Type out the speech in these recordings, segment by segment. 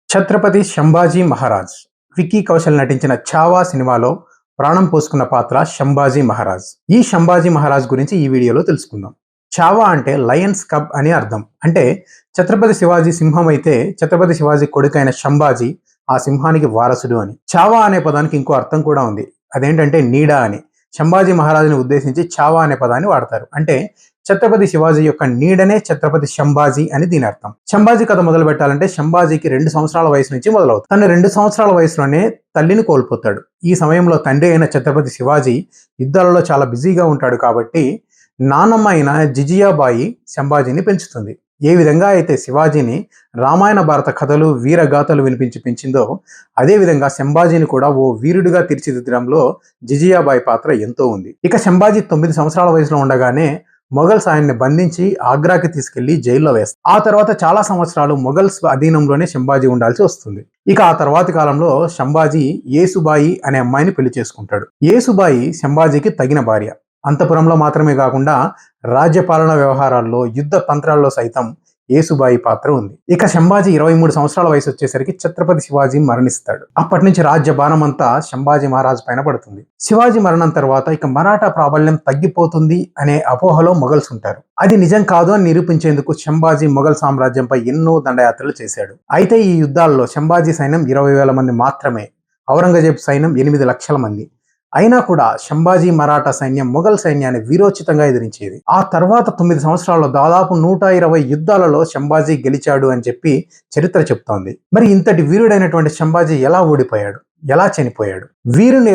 ఛత్రపతి సంభాజీ మహారాజ్ విక్కీ కౌశల్ నటించిన ఛావా సినిమాలో ప్రాణం పోసుకున్న పాత్ర సంభాజీ మహారాజ్. ఈ సంభాజీ మహారాజ్ గురించి ఈ వీడియోలో తెలుసుకుందాం. ఛావా అంటే లయన్స్ కబ్ అని అర్థం. అంటే ఛత్రపతి శివాజీ సింహం అయితే ఛత్రపతి శివాజీ కొడుకైన సంభాజీ ఆ సింహానికి వారసుడు అని. ఛావా అనే పదానికి ఇంకో అర్థం కూడా ఉంది. అదేంటంటే నీడ అని. సంభాజీ మహారాజుని ఉద్దేశించి ఛావా అనే పదాన్ని వాడతారు. అంటే ఛత్రపతి శివాజీ యొక్క నీడనే ఛత్రపతి సంభాజీ అని దీని అర్థం. సంభాజీ కథ మొదలు పెట్టాలంటే సంభాజీకి 2 సంవత్సరాల వయసు నుంచి మొదలవుతుంది. తను 2 సంవత్సరాల వయసులోనే తల్లిని కోల్పోతాడు. ఈ సమయంలో తండ్రి అయిన ఛత్రపతి శివాజీ యుద్ధాలలో చాలా బిజీగా ఉంటాడు కాబట్టి నానమ్మ అయిన జిజియాబాయి సంభాజీని పెంచుతుంది. ఏ విధంగా అయితే శివాజీని రామాయణ భారత కథలు వీరగాథలు వినిపించి పెంచిందో అదే విధంగా సంభాజీని కూడా ఓ వీరుడిగా తీర్చిదిద్దడంలో జిజియాబాయి పాత్ర ఎంతో ఉంది. ఇక సంభాజీ 9 సంవత్సరాల వయసులో ఉండగానే మొఘల్స్ ఆయన్ని బంధించి ఆగ్రాకి తీసుకెళ్లి జైల్లో వేస్తారు. ఆ తర్వాత చాలా సంవత్సరాలు మొఘల్స్ అధీనంలోనే సంభాజీ ఉండాల్సి వస్తుంది. ఇక ఆ తర్వాతి కాలంలో సంభాజీ యేసుబాయి అనే అమ్మాయిని పెళ్లి చేసుకుంటాడు. యేసుబాయి సంభాజీకి తగిన భార్య. అంతఃపురంలో మాత్రమే కాకుండా రాజ్యపాలన వ్యవహారాల్లో యుద్ధ తంత్రాల్లో సైతం యేసుబాయి పాత్ర ఉంది. ఇక సంభాజీ 23 సంవత్సరాల వయసు వచ్చేసరికి ఛత్రపతి శివాజీ మరణిస్తాడు. అప్పటి నుంచి రాజ్య భారం అంతా సంభాజీ మహారాజ్ పైన పడుతుంది. శివాజీ మరణం తర్వాత ఇక మరాఠా ప్రాబల్యం తగ్గిపోతుంది అనే అపోహలో మొఘల్స్ ఉంటారు. అది నిజం కాదు అని నిరూపించేందుకు సంభాజీ మొఘల్ సామ్రాజ్యంపై ఎన్నో దండయాత్రలు చేశాడు. అయితే ఈ యుద్ధాల్లో సంభాజీ సైన్యం 20,000 మంది మాత్రమే, ఔరంగజేబ్ సైన్యం 8 లక్షల మంది. అయినా కూడా సంభాజీ మరాఠా సైన్యం మొఘల్ సైన్యాన్ని వీరోచితంగా ఎదిరించేది. ఆ తర్వాత 9 సంవత్సరాల్లో దాదాపు 120 యుద్ధాలలో సంభాజీ గెలిచాడు అని చెప్పి చరిత్ర చెప్తోంది. మరి ఇంతటి వీరుడైనటువంటి సంభాజీ ఎలా ఓడిపోయాడు, ఎలా చనిపోయాడు? వీరుని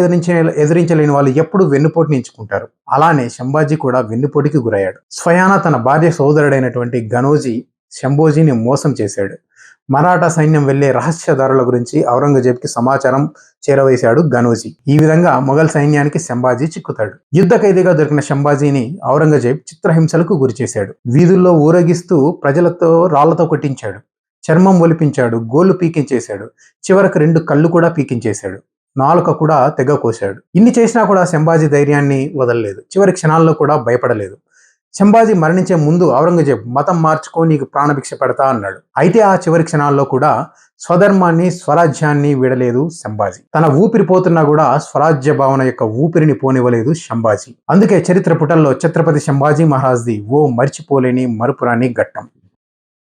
ఎదిరించలేని వాళ్ళు ఎప్పుడు వెన్నుపోటుని ఎంచుకుంటారు. అలానే సంభాజీ కూడా వెన్నుపోటుకి గురయ్యాడు. స్వయానా తన భార్య సోదరుడైనటువంటి గనోజీ సంభాజీని మోసం చేశాడు. మరాఠా సైన్యం వెళ్లే రహస్యదారుల గురించి ఔరంగజేబ్కి సమాచారం చేరవేశాడు గనోజీ. ఈ విధంగా మొఘల్ సైన్యానికి సంభాజీ చిక్కుతాడు. యుద్ధ ఖైదీగా దొరికిన సంభాజీని ఔరంగజేబ్ చిత్రహింసలకు గురిచేశాడు. వీధుల్లో ఊరేగిస్తూ ప్రజలతో రాళ్లతో కొట్టించాడు, చర్మం ఒలిపించాడు, గోళ్లు పీకించేశాడు, చివరకు 2 కళ్ళు కూడా పీకించేశాడు, నాలుక కూడా తెగ కోశాడు. ఇన్ని చేసినా కూడా సంభాజీ ధైర్యాన్ని వదలలేదు. చివరి క్షణాల్లో కూడా భయపడలేదు. సంభాజీ మరణించే ముందు ఔరంగజేబ్ మతం మార్చుకో, నీకు ప్రాణభిక్ష పెడతా అన్నాడు. అయితే ఆ చివరి క్షణాల్లో కూడా స్వధర్మాన్ని స్వరాజ్యాన్ని వీడలేదు సంభాజీ. తన ఊపిరి పోతున్నా కూడా స్వరాజ్య భావన యొక్క ఊపిరిని పోనివ్వలేదు సంభాజీ. అందుకే చరిత్ర పుటల్లో ఛత్రపతి సంభాజీ మహారాజ్ది ఓ మర్చిపోలేని మరుపురాని ఘట్టం.